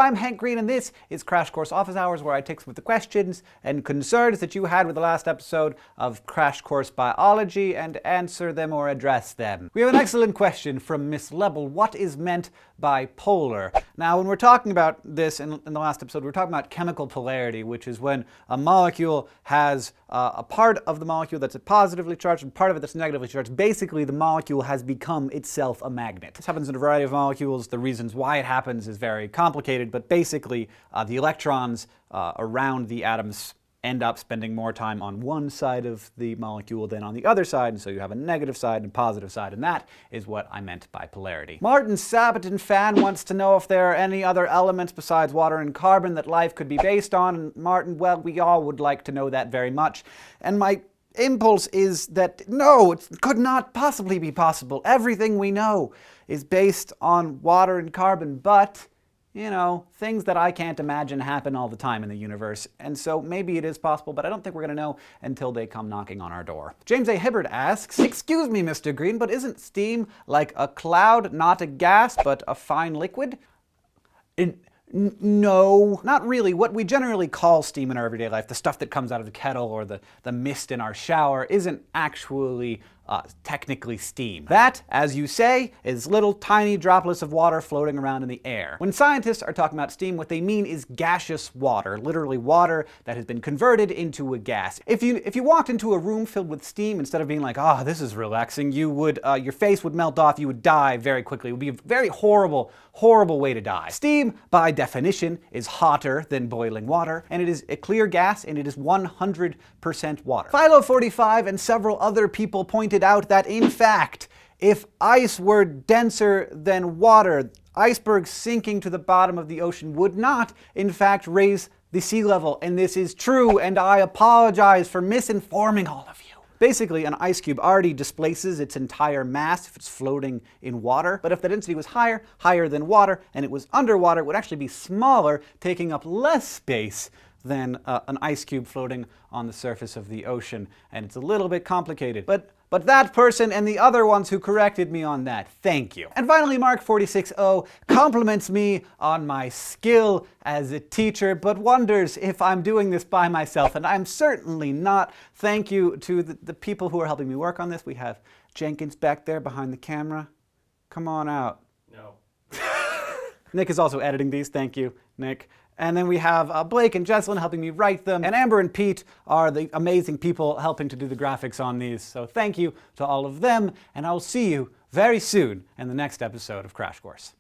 I'm Hank Green, and this is Crash Course Office Hours, where I take some of the questions and concerns that you had with the last episode of Crash Course Biology and answer them or address them. We have an excellent question from Miss Lebel. What is meant by polar? Now, when we're talking about this in the last episode, we're talking about chemical polarity, which is when a molecule has a part of the molecule that's positively charged and part of it that's negatively charged. Basically, the molecule has become itself a magnet. This happens in a variety of molecules. The reasons why it happens is very complicated, but basically, the electrons around the atoms end up spending more time on one side of the molecule than on the other side, and so you have a negative side and positive side, and that is what I meant by polarity. Martin Sabaton fan wants to know if there are any other elements besides water and carbon that life could be based on, and Martin, well, we all would like to know that very much, and my impulse is that no, it could not possibly be possible. Everything we know is based on water and carbon, but you know, things that I can't imagine happen all the time in the universe. And so maybe it is possible, but I don't think we're going to know until they come knocking on our door. James A. Hibbard asks, excuse me, Mr. Green, but isn't steam like a cloud, not a gas, but a fine liquid? No, not really. What we generally call steam in our everyday life, the stuff that comes out of the kettle or the mist in our shower, isn't actually technically steam. That, as you say, is little tiny droplets of water floating around in the air. When scientists are talking about steam, what they mean is gaseous water, literally water that has been converted into a gas. If you walked into a room filled with steam, instead of being like, oh, this is relaxing, you would, your face would melt off, you would die very quickly. It would be a very horrible way to die. Steam, by definition, is hotter than boiling water, and it is a clear gas, and it is 100% water. Philo45 and several other people pointed out that, in fact, if ice were denser than water, icebergs sinking to the bottom of the ocean would not, in fact, raise the sea level. And this is true, and I apologize for misinforming all of you. Basically, an ice cube already displaces its entire mass if it's floating in water, but if the density was higher than water, and it was underwater, it would actually be smaller, taking up less space than an ice cube floating on the surface of the ocean. And it's a little bit complicated, but that person and the other ones who corrected me on that, thank you. And finally, Mark460 compliments me on my skill as a teacher, but wonders if I'm doing this by myself, and I'm certainly not. Thank you to the people who are helping me work on this. We have Jenkins back there behind the camera. Come on out. No. Nick is also editing these. Thank you, Nick. And then we have Blake and Jesselyn helping me write them. And Amber and Pete are the amazing people helping to do the graphics on these. So thank you to all of them, and I'll see you very soon in the next episode of Crash Course.